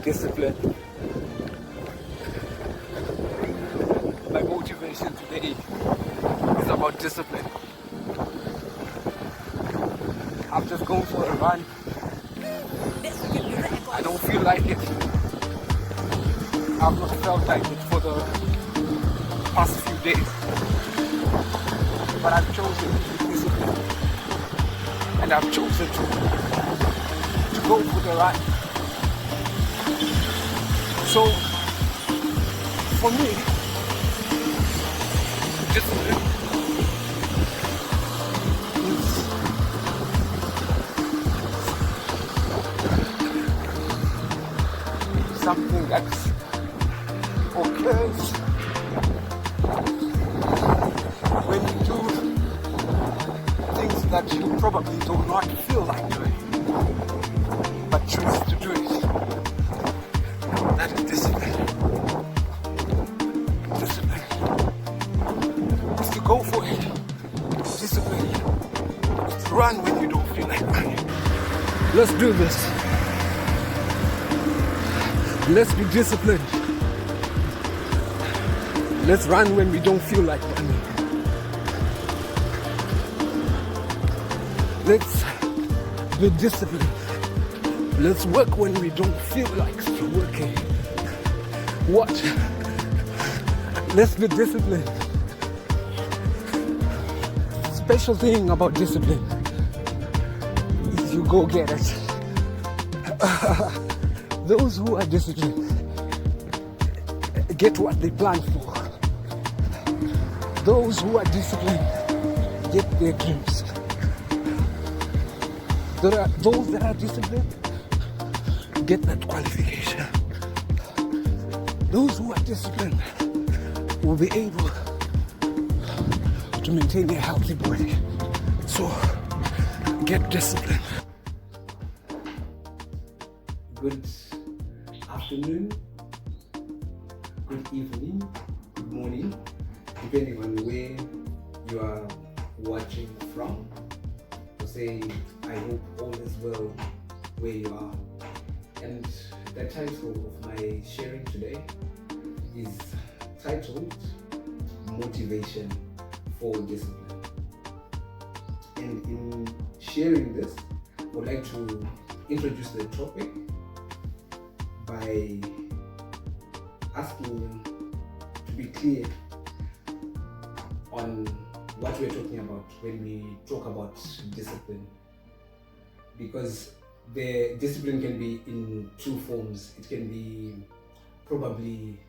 discipline. My motivation today is about discipline. I'm just going for a run. I don't feel like it. I've not felt like it for the past few days. But I've chosen to be disciplined. And I've chosen to go for the run. So, for me, discipline is something that occurs when you do things that you probably do not feel like doing, but choose to do it. That is discipline. Discipline is to go for it. Discipline is to run when you don't feel like running. Let's do this. Let's be disciplined. Let's run when we don't feel like running. Let's be disciplined. Let's work when we don't feel like working. What? Let's be disciplined. Special thing about discipline is you go get it. Those who are disciplined get what they plan for. Those who are disciplined get their dreams. Those that are disciplined get that qualification. Those who are disciplined will be able to maintain a healthy body. So, get disciplined. Good afternoon, good evening, good morning, depending on where you are watching from. So say, I hope all is well where you are. And the title of my sharing today is titled Motivation for Discipline. And in sharing this, I would like to introduce the topic by asking you to be clear on what we're talking about when we talk about discipline. Because the discipline can be in two forms. It can be probably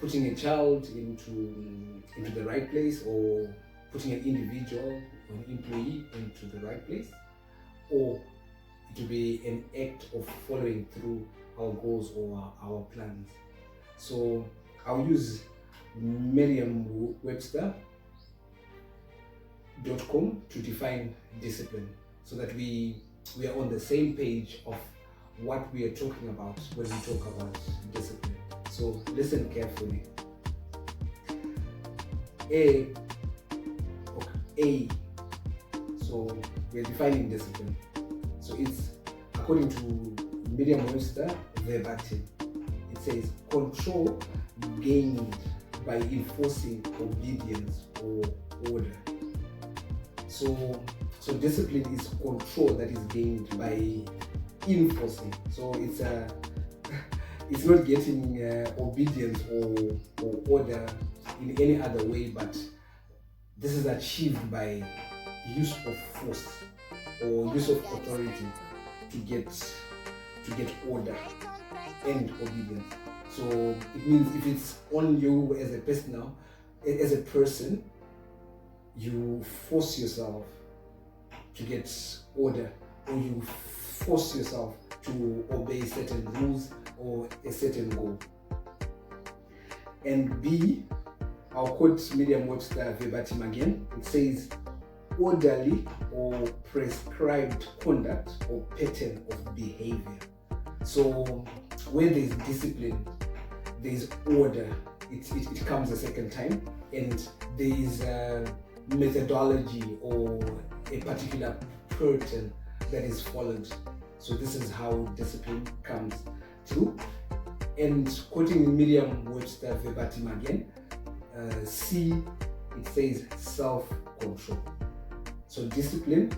putting a child into the right place, or putting an individual or an employee into the right place, or it will be an act of following through our goals or our plans. So I'll use Merriam-Webster.com to define discipline, so that we are on the same page of what we are talking about when we talk about discipline. So listen carefully. A. So we're defining discipline. So it's, according to Merriam-Webster verbatim, it says control gained by enforcing obedience or order. So discipline is control that is gained by enforcing. So it's not getting obedience or order in any other way, but this is achieved by use of force or use of authority to get order and obedience. So it means if it's on you as a person, you force yourself to get order, or you force yourself to obey certain rules or a certain goal. And B, I'll quote Merriam-Webster verbatim again. It says orderly or prescribed conduct or pattern of behavior. So where there is discipline, there is order. It comes a second time, and there is a methodology or a particular pattern that is followed. So this is how discipline comes. True. And quoting Merriam-Webster verbatim again, C, it says self-control. So discipline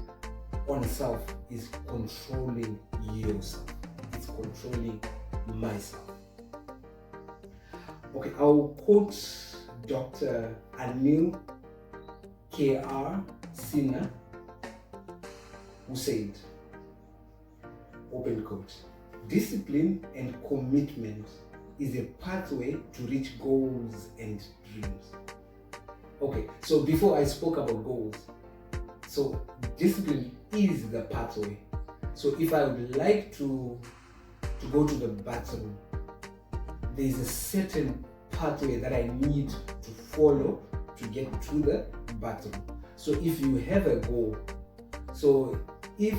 on self is controlling yourself. It's controlling myself. Okay, I'll quote Dr. Anil K.R. Sinha, who said, open quote, discipline and commitment is a pathway to reach goals and dreams. Okay, so before I spoke about goals, so discipline is the pathway. So if I would like to go to the bathroom, there is a certain pathway that I need to follow to get to the bathroom. So if you have a goal, so if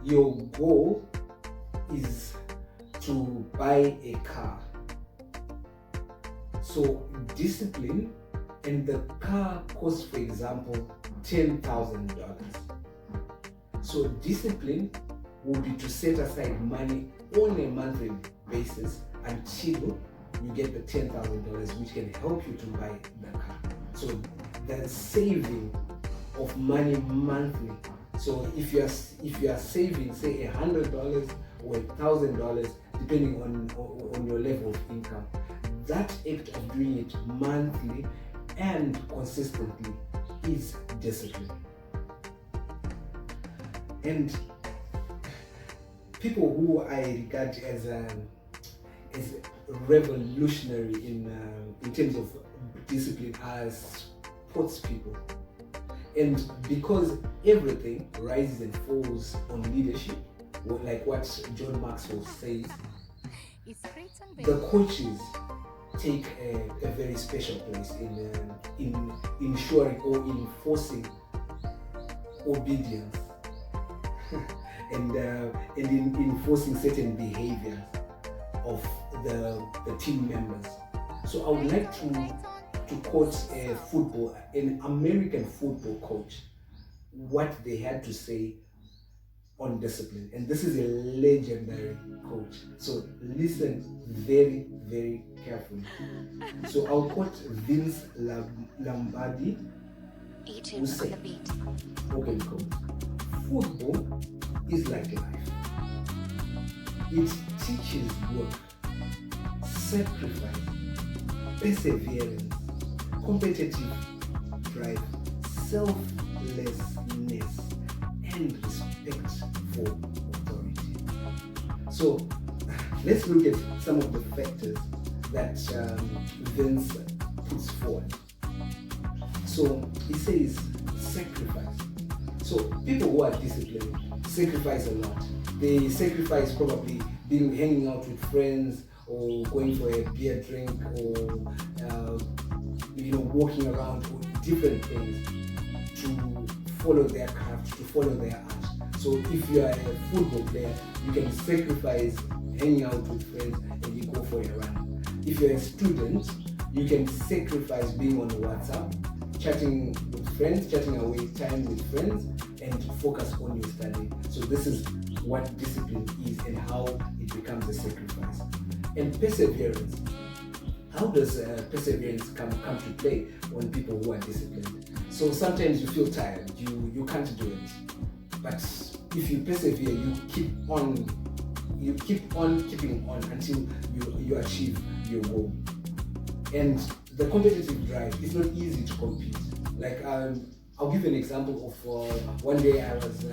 your goal is to buy a car, so discipline, and the car costs, for example, $10,000. So discipline will be to set aside money on a monthly basis until you get the $10,000, which can help you to buy the car. So the saving of money monthly. So if you are saving, say $100 or $1,000, depending on your level of income, that act of doing it monthly and consistently is discipline. And people who I regard as revolutionary in terms of discipline are sports people. And because everything rises and falls on leadership, like what John Maxwell says, the coaches take a very special place in ensuring or enforcing obedience and in enforcing certain behaviors of the team members. So I would like to quote an American football coach, what they had to say on discipline. And this is a legendary coach. So listen very, very carefully. So I'll quote Vince Lombardi, who said, open quote, football is like life. It teaches work, sacrifice, perseverance, competitive drive, selflessness, and respect for authority. So let's look at some of the factors that Vince puts forward. So he says sacrifice. So people who are disciplined sacrifice a lot. They sacrifice probably hanging out with friends, or going for a beer drink, or walking around, or different things to follow their craft, to follow their art. So if you are a football player, you can sacrifice hanging out with friends and you go for a run. If you're a student, you can sacrifice being on WhatsApp, chatting with friends, chatting away time with friends, and focus on your study. So this is what discipline is and how it becomes a sacrifice. And perseverance. How does perseverance come to play on people who are disciplined? So sometimes you feel tired, you can't do it. But if you persevere, you keep on keeping on until you achieve your goal. And the competitive drive, it's not easy to compete. Like I'll give you an example of one day I was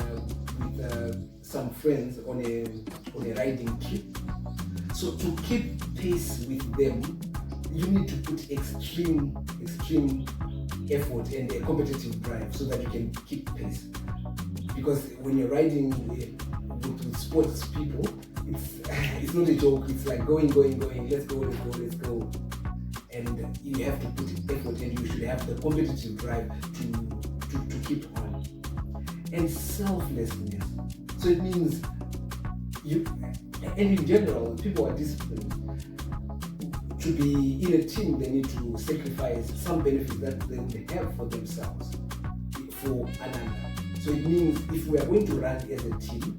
with some friends on a riding trip. So to keep pace with them, you need to put extreme effort and a competitive drive so that you can keep pace. Because when you're riding with sports people, it's not a joke. It's like going, let's go. And you have to put effort, and you should have the competitive drive to keep on. And selflessness. So it means and in general, people are disciplined. To be in a team, they need to sacrifice some benefits that they would have for themselves, for another. So it means if we are going to run as a team,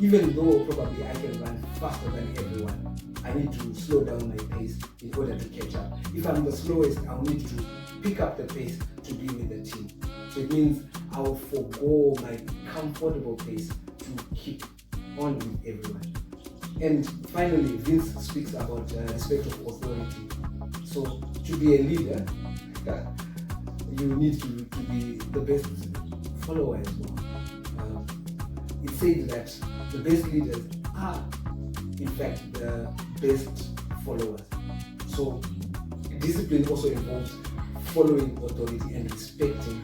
Even though probably I can run faster than everyone, I need to slow down my pace in order to catch up. If I'm the slowest, I'll need to pick up the pace to be with the team. So it means I'll forego my comfortable pace to keep on with everyone. And finally, Vince speaks about respect of authority. So to be a leader, you need to be the best follower as well. It says that the best leaders are, in fact, the best followers. So discipline also involves following authority and respecting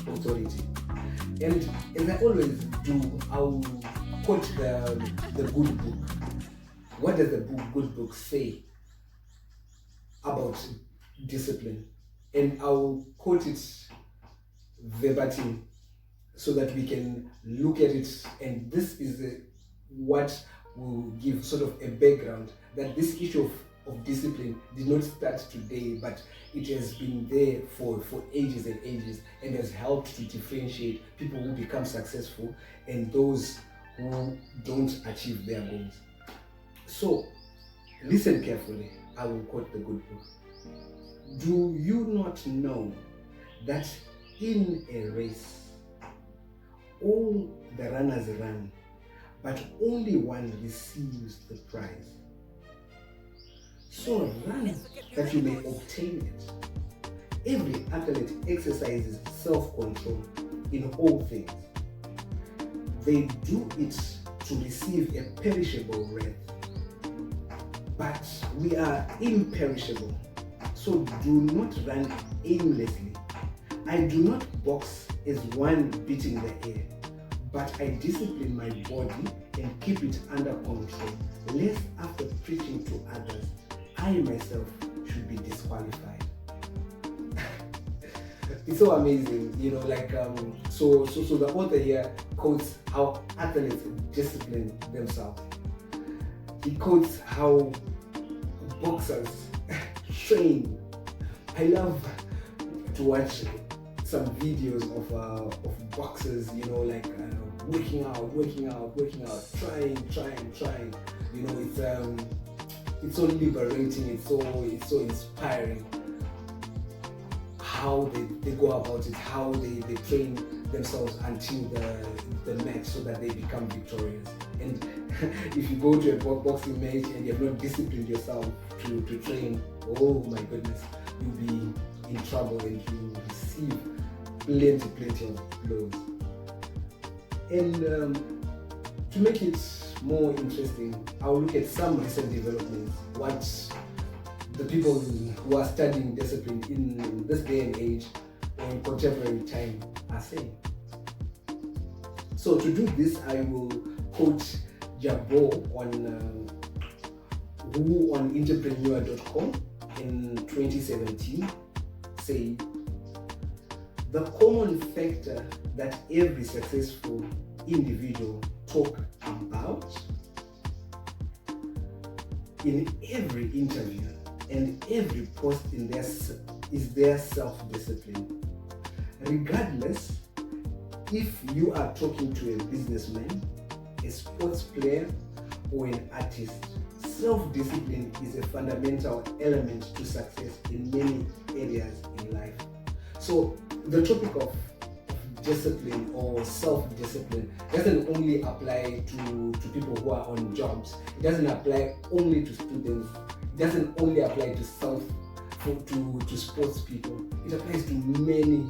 authority. And as I always do, I'll quote the good book. What does the good book say about discipline? And I'll quote it verbatim so that we can look at it, and this is what will give sort of a background that this issue of discipline did not start today, but it has been there for ages and ages, and has helped to differentiate people who become successful and those who don't achieve their goals. So listen carefully. I will quote the good book. Do you not know that in a race all the runners run, but only one receives the prize? So run that you may obtain it. Every athlete exercises self-control in all things. They do it to receive a perishable wreath, but we are imperishable. So do not run aimlessly. I do not box as one beating the air, but I discipline my body and keep it under control, lest after preaching to others, I myself should be disqualified. It's so amazing, you know, like so the author here quotes how athletes discipline themselves. He quotes how boxers train. I love to watch some videos of boxers, you know, like working out, trying. You know, it's so liberating. It's so inspiring. How they go about it, how they train themselves until the match so that they become victorious. And if you go to a boxing match and you have not disciplined yourself to train, oh my goodness, you'll be in trouble and you will receive plenty of blows. And to make it more interesting, I'll look at some recent developments, what the people who are studying discipline in this day and age or in contemporary time are saying. So to do this, I will quote Jabo who on entrepreneur.com in 2017 say, the common factor that every successful individual talk about in every interview and every post in is their self-discipline. Regardless if you are talking to a businessman, a sports player, or an artist, self-discipline is a fundamental element to success in many areas in life. So the topic of discipline or self-discipline doesn't only apply to people who are on jobs. It doesn't apply only to students. It doesn't only apply to sports people. It applies to many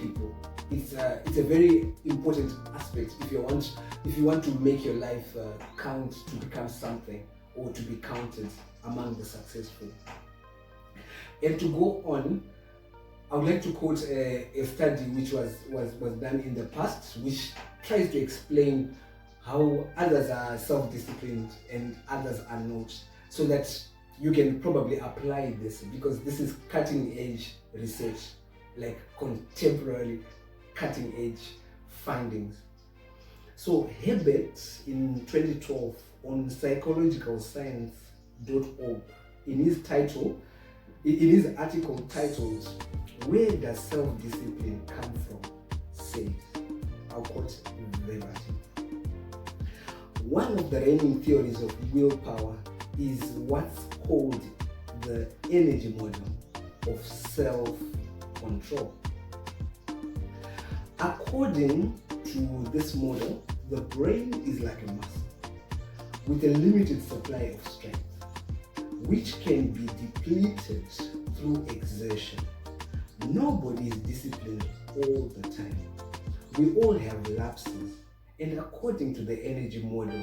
people. It's a very important aspect if you want to make your life count, to become something, or to be counted among the successful. And to go on, I would like to quote a study which was done in the past, which tries to explain how others are self-disciplined and others are not, so that you can probably apply this, because this is cutting-edge research, like contemporary cutting-edge findings. So Herbert in 2012 on psychologicalscience.org, in his article titled "Where Does Self-Discipline Come From?" says, I'll quote verbatim, One of the reigning theories of willpower is what's called the energy model of self-control. According to this model, the brain is like a muscle with a limited supply of strength, which can be depleted through exertion. Nobody is disciplined all the time. We all have lapses, and according to the energy model,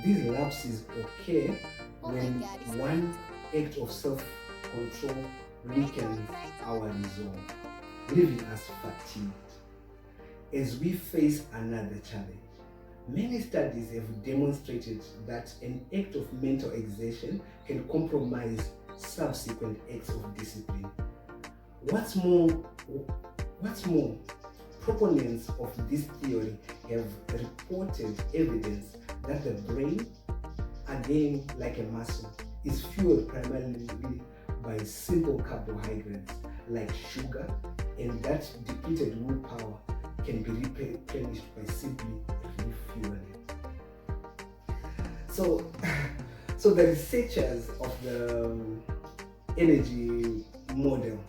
these lapses occur when one act of self-control weakens our resolve, leaving us fatigued as we face another challenge. Many studies have demonstrated that an act of mental exertion can compromise subsequent acts of discipline. What's more, proponents of this theory have reported evidence that the brain, again like a muscle, is fueled primarily by simple carbohydrates like sugar, and that depleted willpower can be replenished by simply refueling. So the researchers of the energy model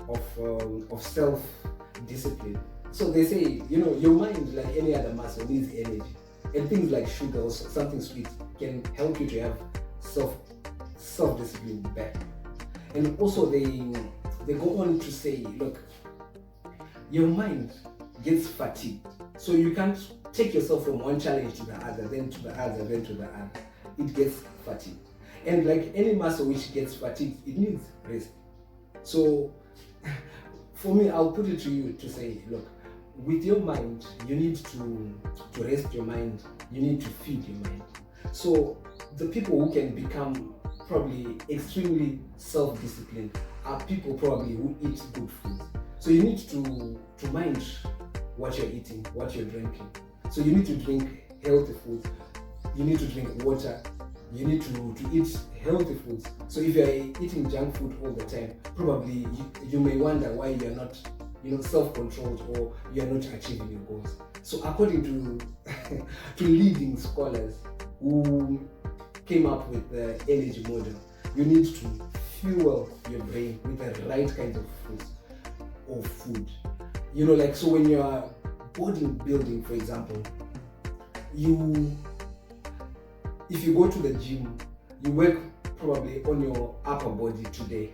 of self-discipline, so they say, your mind, like any other muscle, needs energy, and things like sugar or something sweet can help you to have self-discipline back. And also they go on to say, look, your mind gets fatigued, so you can't take yourself from one challenge to the other, then to the other, then to the other. It gets fatigued, and like any muscle which gets fatigued, it needs rest. So for me, I'll put it to you to say, look, with your mind, you need to rest your mind, you need to feed your mind. So the people who can become probably extremely self-disciplined are people probably who eat good food. So you need to mind what you're eating, what you're drinking. So you need to drink healthy food, you need to drink water, you need to eat healthy foods. So if you're eating junk food all the time, probably you may wonder why you're not self-controlled, or you're not achieving your goals. So according to leading scholars who came up with the energy model, you need to fuel your brain with the right kind of food. Like, so when you're bodybuilding, for example, if you go to the gym, you work probably on your upper body today.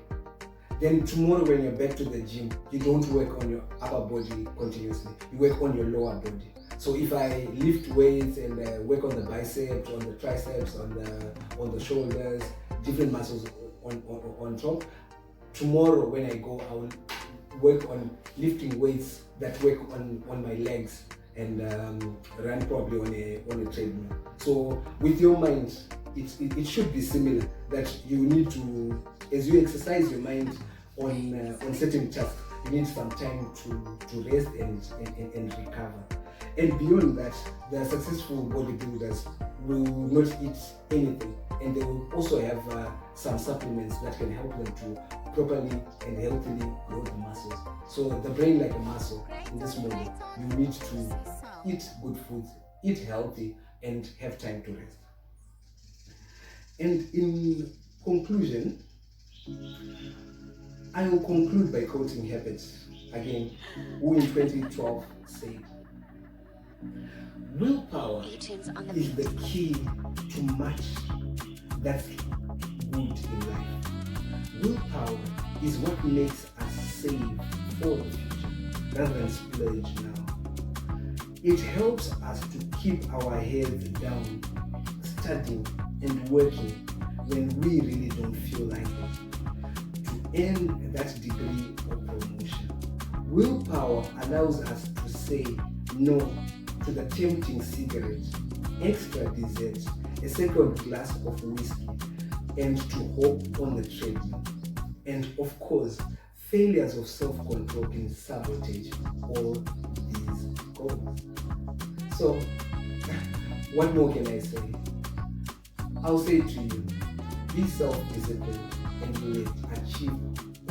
Then tomorrow when you're back to the gym, you don't work on your upper body continuously. You work on your lower body. So if I lift weights and work on the biceps, on the triceps, on the shoulders, different muscles on top, tomorrow when I go, I will work on lifting weights that work on my legs and run probably on a treadmill. So with your mind, it should be similar, that you need to, as you exercise your mind on certain tasks, you need some time to rest and recover. And beyond that, the successful bodybuilders will not eat anything, and they will also have some supplements that can help them to properly and healthily grow the muscles. So the brain, like a muscle, in this moment, you need to eat good foods, eat healthy, and have time to rest. And in conclusion, I will conclude by quoting Herbert again, who in 2012 said, "Willpower is the key to much that's good in life. Willpower is what makes us save for the future rather than splurge now. It helps us to keep our heads down, studying and working when we really don't feel like it, to earn that degree or promotion. Willpower allows us to say no to the tempting cigarette, extra dessert, a second glass of whiskey, and to hop on the treadmill. And of course, failures of self-control can sabotage all these goals." So, what more can I say? I'll say to you, be self-disciplined and you will achieve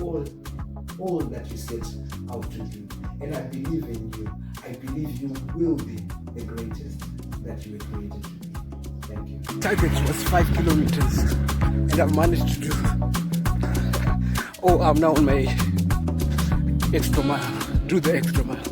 all that you set out to do. And I believe in you. I believe you will be the greatest that you were created to be. Thank you. Target was 5 kilometers, and I've managed to do. Oh, I'm now on my extra mile. Do the extra mile.